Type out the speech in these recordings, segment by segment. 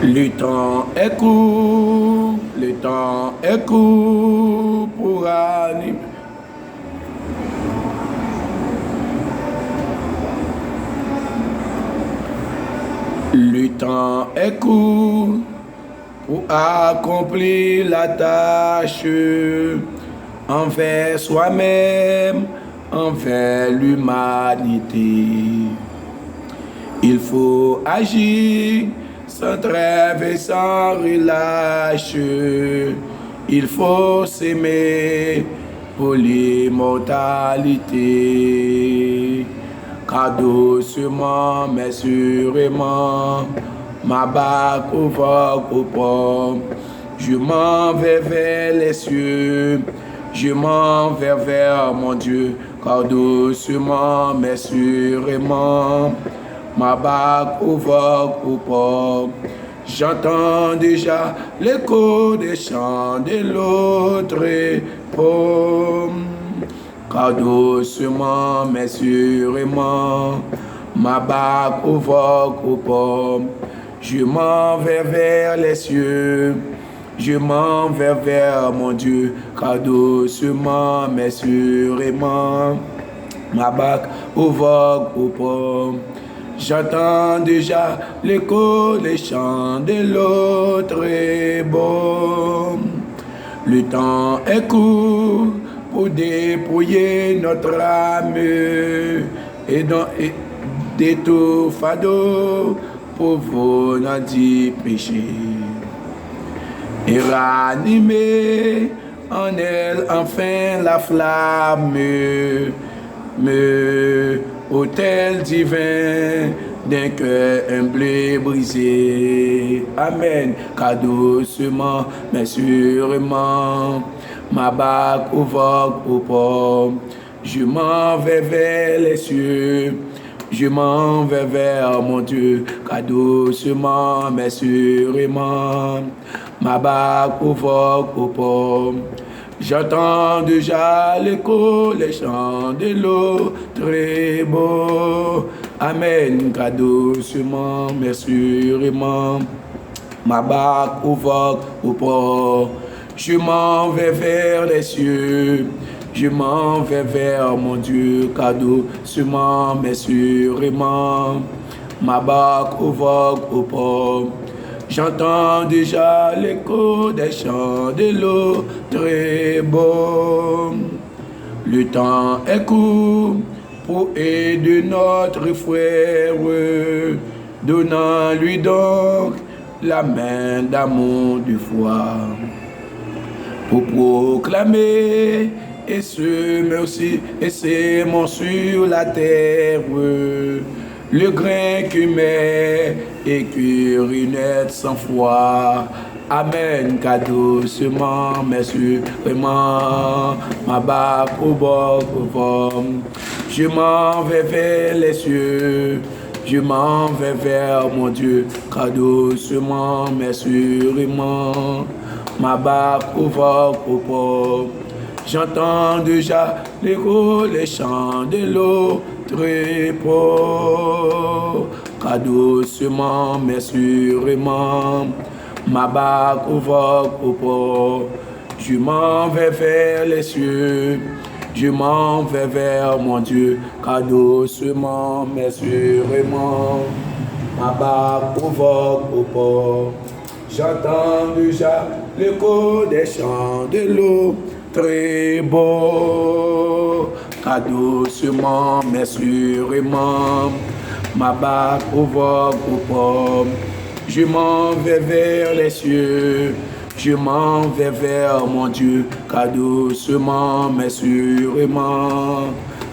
Le temps est court, le temps est court pour animer. Le temps est court pour accomplir la tâche envers soi-même, envers l'humanité. Il faut agir sans trêve et sans relâche. Il faut s'aimer pour l'immortalité. Car doucement mais sûrement, ma barque vogue au port. Je m'en vais vers les cieux, je m'en vais vers mon Dieu. Car doucement mais sûrement, ma barque vogue au port. J'entends déjà l'écho des chants de l'autre époque. Car doucement mais sûrement, ma barque vogue au port. Je m'en vais vers les cieux, je m'en vais vers mon Dieu. Car doucement mais sûrement, ma barque vogue au port. J'entends déjà l'écho des chants de l'autre époque. Le temps est court pour dépouiller notre âme et de tout fardeau pour vous n'en dire péché. Et ranimer en elle enfin la flamme, autel divin d'un cœur humble et brisé. Amen. Car doucement, mais sûrement, ma barque vogue au port. Je m'en vais vers les cieux, je m'en vais vers mon Dieu. Car doucement, mais sûrement, ma barque vogue au port. J'entends déjà l'écho, les chants de l'eau très beau. Amen. Car doucement, mais sûrement, ma barque vogue au port. Je m'en vais vers les cieux, je m'en vais vers mon Dieu. Car doucement, mais sûrement, ma barque vogue au port. J'entends déjà l'écho des chants de l'eau très beau. Le temps est court pour aider notre frère, donnant-lui donc la main d'amour du foi. Pour proclamer et ce merci et c'est mon sur la terre, le grain qui met et qui runette sans foi. Amen. Car doucement, mais sûrement, ma barque au bord au vent. Je m'en vais vers les cieux, je m'en vais vers mon Dieu. Car doucement, mais sûrement, ma barque au vent au port. J'entends déjà l'écho, les chants de l'eau très beau. Car doucement, mais sûrement, ma barque vogue au port. Je m'en vais vers les cieux, je m'en vais vers mon Dieu. Car doucement, mais sûrement, ma barque vogue au port. J'entends déjà l'écho des chants de l'eau très beau. Car doucement, mais sûrement, ma barque vogue au port. Je m'en vais vers les cieux, je m'en vais vers mon Dieu. Car doucement, mais sûrement,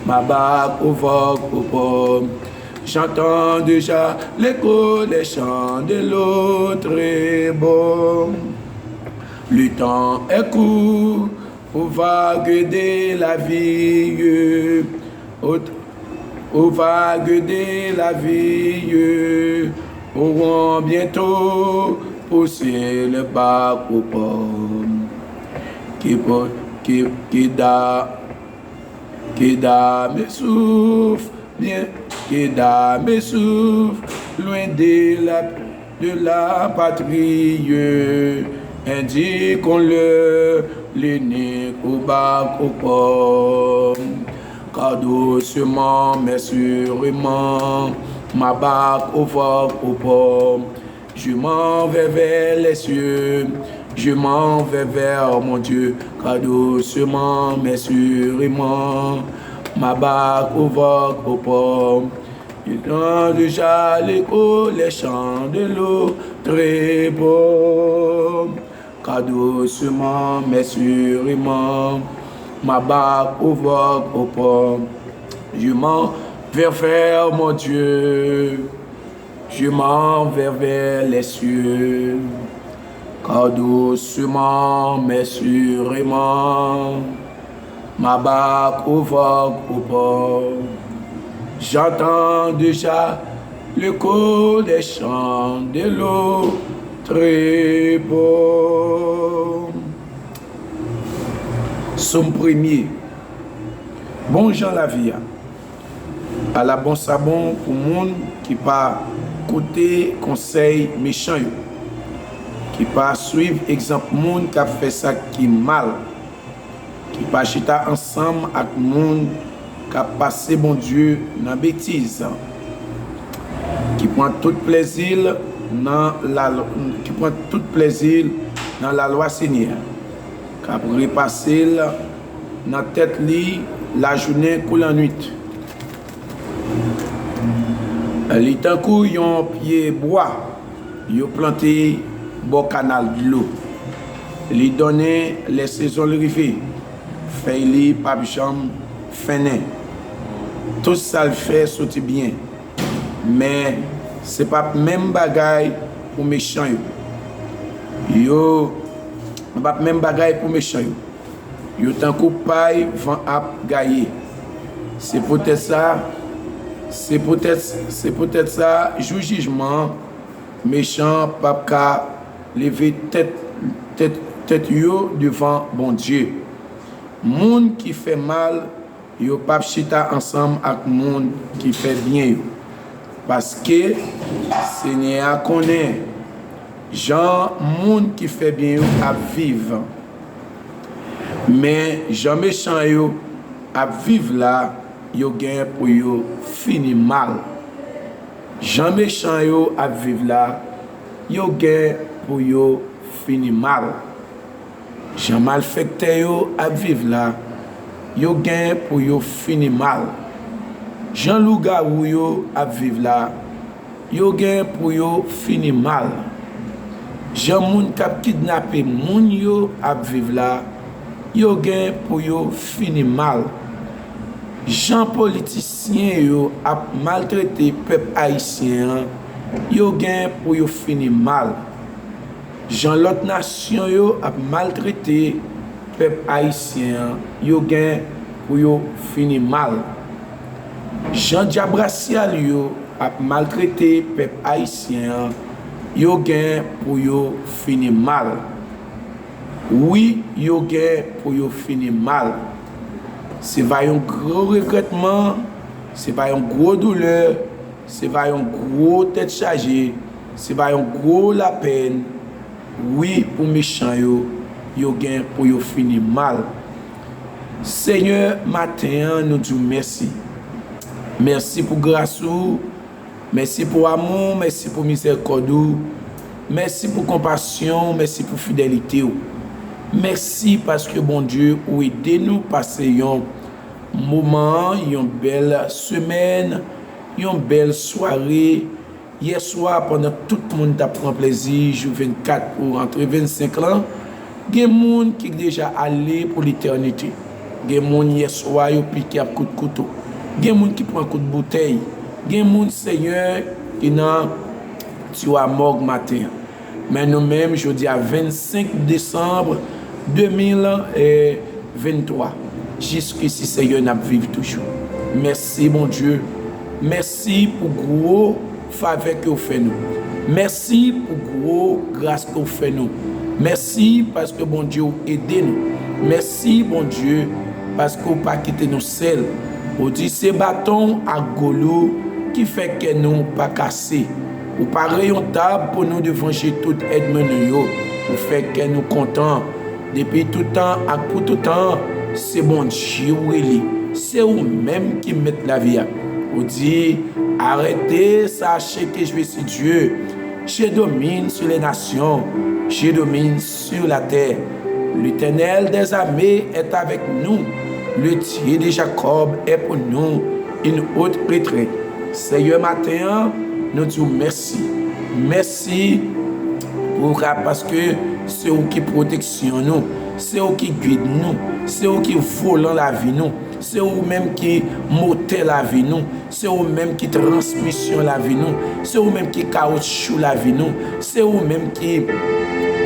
ma barque vogue au port. J'entends déjà l'écho des chants de l'eau très beau. Le temps est court pour vagues de la vie, aux vagues de la vie, auront bientôt poussé le bac au port, qui dame souffle, bien, qui dame souffle, loin de la de la patrie. Indiquons-le, l'unique au bac au port. Car doucement, mais sûrement, ma barque au vent au port. Je m'en vais vers les cieux, je m'en vais vers mon Dieu. Car doucement, mais sûrement, ma barque au vent au port. Il entend déjà l'écho, les chants de l'eau très beau. Car doucement, mais sûrement, ma barque au vent au port. Je m'en vais vers mon Dieu, je m'en vais vers les cieux. Car doucement, mais sûrement, ma barque au vent au port. J'entends déjà l'écho des chants de l'eau très beau. Somme premier. Bon Jean la vie. À la bon sabon pour monde qui pas côté conseil méchant, qui pas suivre exemple monde qui a fait ça qui mal, qui pas chita ensemble avec monde qui a passé bon Dieu dans bêtise, qui prend tout plaisir dans la loi Seigneur, qui a repasser dans tête li la journée ou la nuit. Li tankou yon pied bois, yon planté bon canal de l'eau. Li donné les saisons arrivées, fait li pas jam fene. Tout ça le fait sauter bien. Mais c'est pas même bagaille pour méchant yo. Pas même bagaille pour méchant yo. Yo tankou paille vent ap gaye. C'est peut-être ça, jugement méchant, papa lever tête yo devant bon Dieu. Monde qui fait mal, yo pas chita ensemble avec monde qui fait bien yo. Parce que Seigneur connaît Jean monde qui fait bien yo à vivre. Mais Jean méchant yo à vivre là, yo gain pour yo fini mal. Jean méchant yo à vivre là, yo gain pour yo fini mal. Jean malfecté yo à vivre là, yo gain pour yo fini mal. Jean loup-garou yo à vivre là, yo gain pour yo fini mal. Jean moun k'ap kidnappé moun yo à vivre là, yo gain pour yo fini mal. Jean politicien yo a maltraité peuple haïtien, yo gain pour yo fini mal. Jean l'autre nation yo a maltraité peuple haïtien, yo gain pour yo fini mal. Jean diabracial yo a maltraité peuple haïtien, yo gain pour yo fini mal. Oui, yo gain pour yo fini mal. C'est pas un gros regrettement, c'est pas un gros douleur, c'est pas un gros tête chargée, c'est pas un gros la peine. Oui, pour méchant yo gain pour yo fini mal. Seigneur, matin, nous disons merci. Merci pour grâce, merci pour amour, merci pour miséricorde, merci pour compassion, merci pour fidélité. Merci parce que bon Dieu, ou aidez-nous passer un moment, une belle semaine, une belle soirée. Hier soir, pendant tout le monde a pris plaisir, jour 24 pour rentrer 25 ans, il y a des gens qui sont déjà allés pour l'éternité. Il y a des gens hier soir qui ont piqué un coup de couteau. Il y a des gens qui prennent un coup de bouteille. Il y a des gens, Seigneur, qui sont à mort matin. Mais nous-mêmes, je dis à 25 décembre 2023. Jusqu'ici, Seigneur, nous vivons toujours. Merci, mon Dieu. Merci pour gros faveur que vous faites nous. Merci pour gros grâce que vous faites nous. Merci parce que, bon Dieu, aidez nous. Merci, bon Dieu, parce que vous pas quitté nous seuls. Vous dites, c'est bâton à golo qui fait que nous pas cassés. ou pareil une table pour nous devant tout aide nous, pour faire que nous contents. Depuis tout temps, et pour tout temps, c'est bon Dieu, c'est vous-même qui mettez la vie. Vous dites, arrêtez, sachez que je suis Dieu. Je domine sur les nations, je domine sur la terre. L'Éternel des armées est avec nous. Le Dieu de Jacob est pour nous une haute retraite. Seigneur, matin, nous disons merci. Merci parce que c'est vous qui protection nous, c'est vous qui guide nous, c'est vous qui volant la vie nous, c'est vous-même qui moteur la vie nous, c'est vous-même qui transmission la vie nous, c'est vous-même qui caoutchouc la vie nous, c'est vous-même qui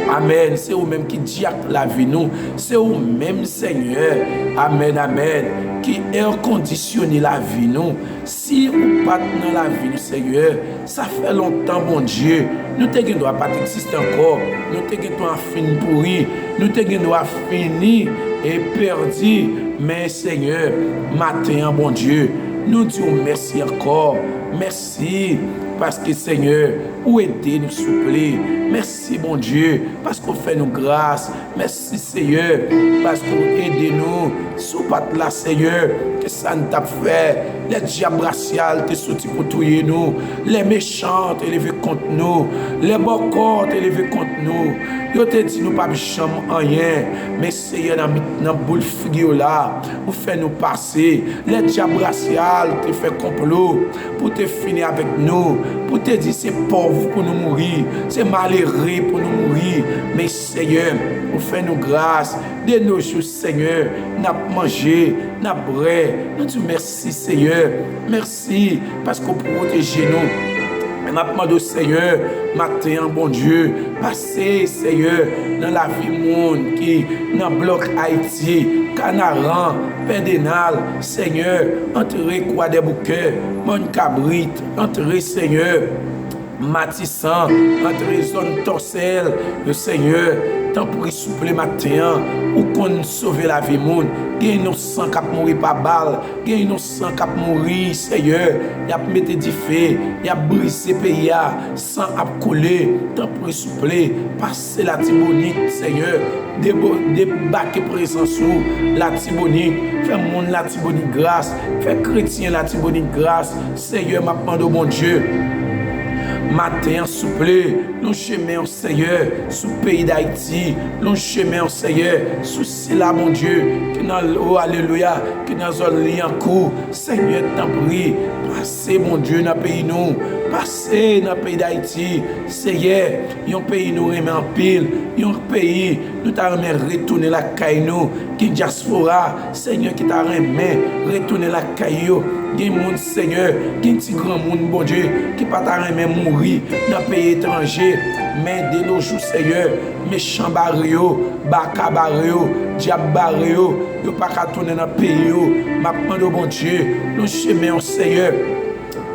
Amen. C'est vous-même qui diacre la vie nous. C'est vous-même, Seigneur. Amen, amen. Qui air conditionné la vie nous. Si vous pas dans la vie nous, Seigneur, ça fait longtemps, bon Dieu. Nous te doit pas exister encore. Nous te doit finir pourri. Nous te doit finir et perdu. Mais Seigneur, matin, bon Dieu, nous disons merci encore. Merci parce que Seigneur, vous aidez nous souffler. Merci bon Dieu parce qu'on fait nous grâce. Merci Seigneur parce que vous aidez nous. Sous pas là Seigneur, que ça nous t'a fait. Les diables raciales te sortis pour tuer nous. Les méchants te lever contre nous. Les bons corps te lever contre nous. Yo te dit nous pas jamais rien. Mais Seigneur dans boule figure là, vous fait nous passer. Les diables raciales te fait complot pour te finir avec nous. Pour te dire c'est pauvre pour nous mourir. C'est malheureux pour nous mourir. Mais Seigneur, vous fait nous grâce. De nos jours, Seigneur, n'a mangé, n'a bré. Nous disons merci, Seigneur. Merci parce que vous protégez nous. Maintenant, au Seigneur, matin, bon Dieu, passez, Seigneur, dans la vie monde qui, dans le bloc Haïti, Canaran, Pédénal, Seigneur, entrez quoi des bouquets, mon cabrit, entrez, Seigneur, Matissan, entrez zone Torsel, le Seigneur, tant pour y souffler matin, ou qu'on sauve la vie monde, il y a innocent qui mourir par balle, il y a innocent qui mourir, Seigneur, il y a mis du feu, il y a brisé le pays, sans couler, tant pour y souffler, passer la Tibonite, Seigneur, débarquer présence sous la Tibonite, faire monde la Tibonite grâce, faire chrétien la Tibonite grâce, Seigneur, m'a demandé au bon Dieu. Matin, souple, nous chemin au Seigneur, sous le pays d'Haïti, nous chemin au Seigneur, sous cela, mon Dieu, qui dans l'eau, alléluia, qui dans un lien en cours, Seigneur, t'en prie, passez, mon Dieu, dans le pays nous, passez dans le pays d'Haïti, Seigneur, un pays nous remet en pile, un pays, nous t'avons retourner la caille nous, qui diaspora, Seigneur, qui t'a remis, retourner la caille, qui monde, Seigneur, qui est un grand monde, bon Dieu, qui pas t'a remis mourir dans le pays étranger, mais de nos jours, Seigneur, méchants barrios, baka barrios, diable barrios, ils ne pas qu'à tourner dans le pays, ma demande bon Dieu, nous chemin, Seigneur.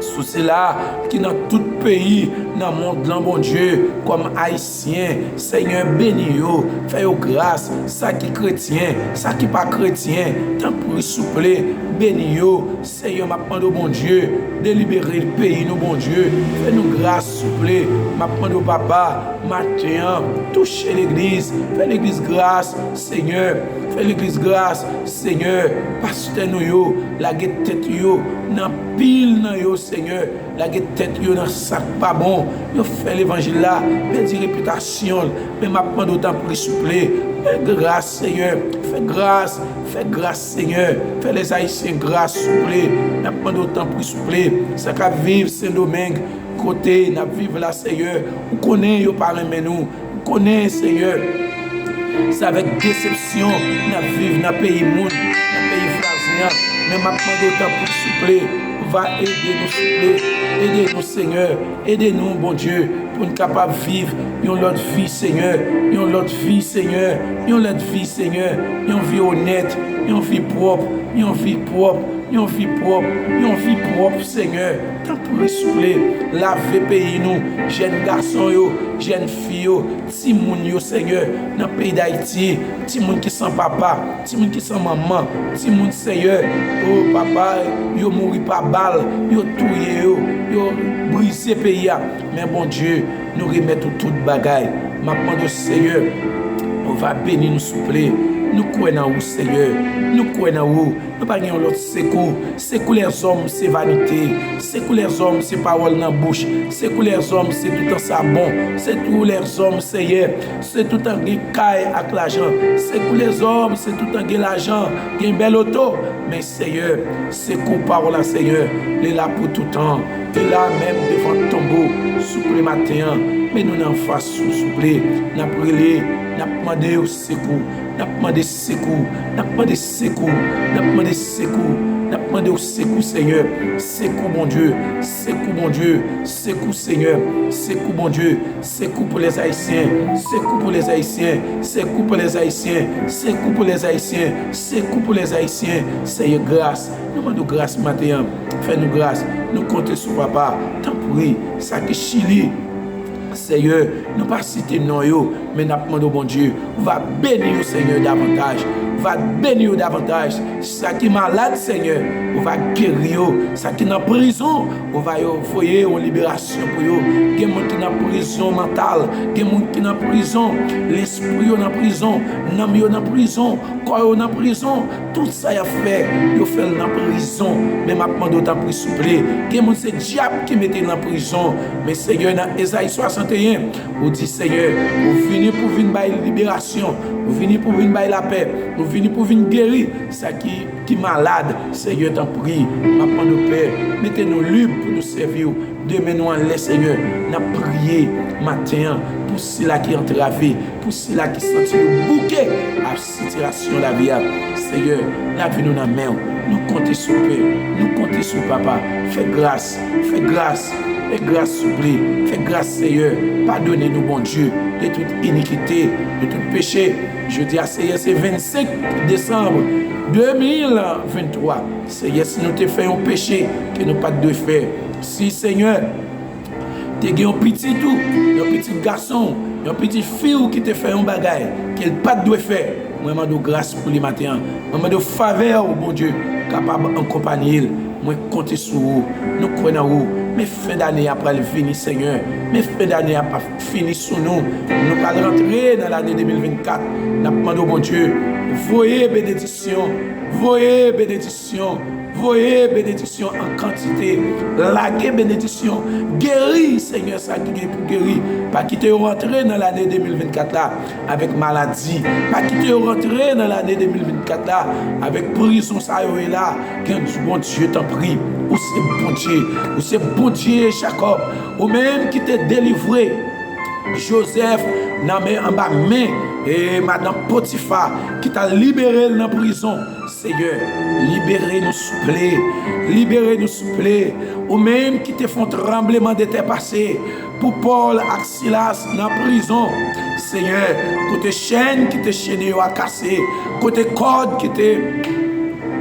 Sous cela, qui dans tout pays, dans le monde, là, bon Dieu, comme haïtien, Seigneur, bénis-yo, fais-yo grâce, ça qui est chrétien, ça qui n'est pas chrétien, tant pour y soupler, bénis-yo, Seigneur, m'a demandé au bon Dieu, de libérer le pays, nous, bon Dieu, fais-nous grâce, soupler, m'a demandé au papa, matin, toucher l'église, fais l'église grâce, Seigneur, fais l'église grâce, Seigneur, pasteur nous yo, la guette tête yo, nan pile nan yo, Seigneur, la guette tête yo dans sac pas bon, yo fait l'évangile là, perdu réputation, mais m'a demandé autant pour soupler, fais grâce, Seigneur, fais grâce, Seigneur, fais les haïtiens grâce, soupler, m'a demandé autant pour soupler, ça qu'a vivre Saint-Domingue, côté, n'a vivre là, Seigneur, vous connaissez yo par nous, vous connaissez, Seigneur. C'est avec déception nous vivons dans le pays monde, dans le pays voisin. Mais maintenant d'autant pour souffler, va aider nous souffler, aider-nous Seigneur, aidez-nous bon Dieu pour nous capables de vivre une autre vie Seigneur, une autre vie Seigneur, une autre vie Seigneur, une vie honnête, une vie propre, une vie propre, une vie propre, une vie propre, Seigneur. Tant pour souffler, laver pays nous, jeunes garçons, jeunes filles, petits moun, Seigneur, dans le pays d'Haïti, petits moun qui sont papa, petits moun qui sont maman, petits moun, Seigneur, oh papa, yo mouri par balle, yo touye, yo brisé pays. Mais bon Dieu, nous remettons toute bagaille. Maintenant, Seigneur, on va bénir nous souffler. Nous croyons en vous, Seigneur. Nous croyons en vous. Nous pas gagnons l'autre secours. Secours les hommes, c'est vanité. Secours les hommes, c'est parole dans la bouche. Secours les hommes, c'est tout en sabon. C'est tous les hommes, Seigneur. C'est tout en caille avec l'argent. Secours les hommes, c'est tout en l'argent. Il y a une belle auto. Mais Seigneur, secours parole, Seigneur. Il est là pour tout temps. Il est là même devant le tombeau. Souple le matin. Mais nous n'en faisons souple. Nous avons brûlé. Nous avons demandé au secours. Nous avons demandé secours. Nous avons demandé secours. Nous avons demandé secours. Nous avons demandé au secours, Seigneur. Secours, bon Dieu. Secours, bon Dieu. Secours, Seigneur. Secours, bon Dieu. Secours pour les Haïtiens. Secours pour les Haïtiens. Secours pour les Haïtiens. Secours pour les Haïtiens. Secours pour les Haïtiens. Seigneur, grâce. Nous demandons grâce matin. Fais-nous grâce. Nous comptons sur papa. Tant pis. Ça qui Chili. Seigneur, nous pas citer non yo, mais nous demandons au bon Dieu, va bénir Seigneur davantage, va bénir davantage. Ça qui est malade, Seigneur, on va guérir. Ça qui est en prison, on va envoyer en libération pour eux. Il y a des gens qui sont en prison mentale, il y a des gens qui sont en prison, l'esprit est en prison, l'âme est en prison, le corps est en prison. Tout ça, il a fait en prison. Mais maintenant, d'autant plus souple. Il y a des gens, c'est le diable qui mettait en prison. Mais Seigneur, dans Ésaïe 61, on dit Seigneur, vous venez pour venir la libération, vous venez pour venir la paix, vous venez pour venir guérir. Ça qui est malade, Seigneur, t'en prie. Maintenant, nous Père, mettez-nous libres pour nous servir. Demain, nous en laisse, Seigneur, nous prier matin pour ceux-là qui ont entravé, pour ceux-là qui sentent le bouquet à la situation de la vie. Seigneur, la vie nous dans la main. Nous comptons sur Père, nous comptons sur Papa. Fais grâce, fais grâce. Fais grâce, s'il vous plaît. Fais grâce, Seigneur. Pardonnez-nous, bon Dieu, de toute iniquité, de tout péché. Je dis à Seigneur, c'est 25 décembre 2023. Seigneur, si nous te faisons un péché que nous pas de faire. Si, Seigneur, tu as un petit tout, un petit garçon, un petit fille qui te fait un bagage, qu'elle pas de faire. Moi, je demande grâce pour les matins. Je demande faveur, bon Dieu, capable d'accompagner. Moi, compter sur vous. Nous croyons en vous. Mais fin d'année après le fini, Seigneur. Mais fin d'année après fini sur nous. Nous allons rentrer dans l'année 2024. Nous demandons, bon Dieu, voyez bénédiction. Voyez bénédiction. Voyez bénédiction en quantité. Laguez bénédiction. Guéris, Seigneur, ça qui est pour guérir. Pas quitter rentrer dans l'année 2024 là avec maladie. Pas quitter rentrer dans l'année 2024 là avec prison, ça y est là. Bon Dieu, t'en prie. Ou c'est bon Dieu. Ou c'est bon Dieu, Jacob. Ou même qui t'a délivré. Joseph, en bas main, et Madame Potiphar, qui t'a libéré dans la prison. Seigneur, libérez-nous, s'il vous plaît. Libérez-nous, s'il vous plaît. Ou même qui te font tremblement de tes passés. Pour Paul et Silas dans la prison. Seigneur, côté chaîne qui te chaîné à casser. Côté corde qui te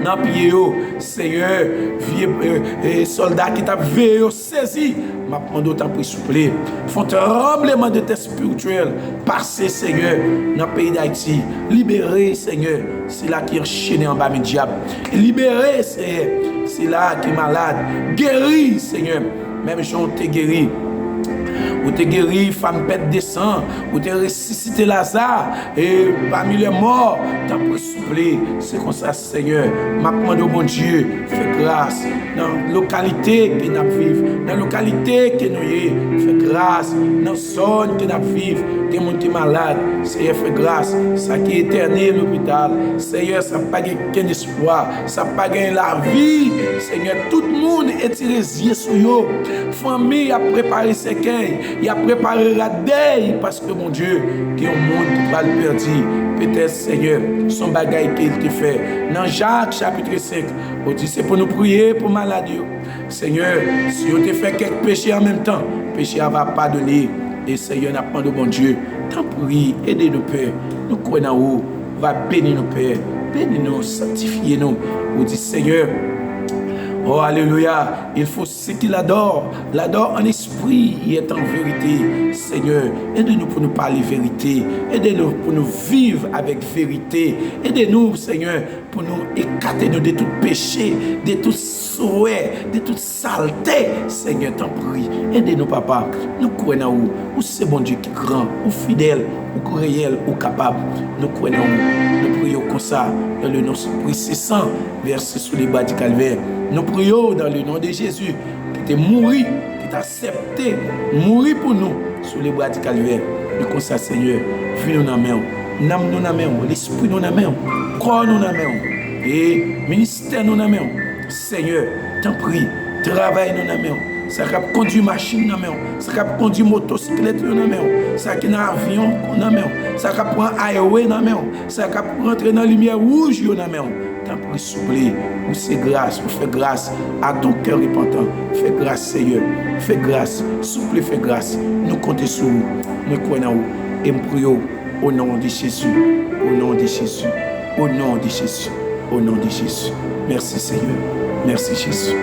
dans pied, Seigneur, vieux soldat qui t'a veillé, saisi. Ma demande autant pour souffler. Font tremblement de tes spirituels. Passez, Seigneur, dans le pays d'Haïti. Libérez, Seigneur, c'est là qui est enchaîné en bas, mes diables. Libérez, Seigneur, c'est là qui est malade. Guéris, Seigneur. Même Jean t'es guéri. Ou t'es guéri, femme bête de sang, ou t'es ressuscité Lazare, et parmi les morts, t'as pris souffler. C'est comme ça, Seigneur. Ma demande au bon Dieu, fais grâce. Dans la localité que nous vivons, dans la localité que nous sommes, fais grâce. Dans la zone que nous vivons, des gens qui sont malades, Seigneur, fais grâce. Ça qui est éternel l'hôpital, Seigneur, ça n'a pas qu'un espoir, ça n'a pas la vie. Seigneur, tout le monde est tiré les yeux sur eux. Famille a préparé ses cueils. Il a préparé la deuil parce que mon Dieu, il y a un monde qui va le perdre. Peut-être, Seigneur, son bagage qu'il te fait. Dans Jacques chapitre 5, on dit c'est pour nous prier pour maladie. Seigneur, si on te fait quelques péchés en même temps, le péché va pardonner. Et Seigneur, n'a pas de bon Dieu. Tant pis, aidez-nous, Père. Nous croyons en vous. Va bénir nos Père. bénis-nous, sanctifiez-nous. Vous dites, Seigneur, oh, alléluia, il faut ceux qui l'adorent en esprit et en vérité. Seigneur, aidez-nous pour nous parler vérité. Aidez-nous pour nous vivre avec vérité. Aidez-nous, Seigneur, pour nous écarter de tout péché, de tout souhait, de toute saleté. Seigneur, t'en prie. Aidez-nous, Papa. Nous croyons où c'est bon Dieu qui est grand, ou fidèle, ou réel, ou capable. Nous croyons nous prions comme ça, dans le nom précédent, versé sous les bas du calvaire. Nous prions dans le nom de Jésus, qui t'a mouru, qui t'a accepté, mouru pour nous, sous les bras du calvaire. Et comme ça, Seigneur, vie nous dans la main, l'âme nous dans la main, l'esprit nous dans la main, corps nous dans la main, et ministère nous dans la main. Seigneur, t'en prie, travaille nous dans la main. Ça qui conduit machine dans la main, ça qui conduit motocyclette dans la main, ça qui a avion dans la main, ça qui prend highway dans la main, ça qui rentrer dans la lumière rouge dans la main. T'en prie, souple, ou c'est grâce, ou fais grâce à ton cœur repentant. Fais grâce, Seigneur, fais grâce, souple, fais grâce. Nous comptons sur vous, nous croyons et nous prions au nom de Jésus, au nom de Jésus, au nom de Jésus, au nom de Jésus. Merci, Seigneur, merci, Jésus.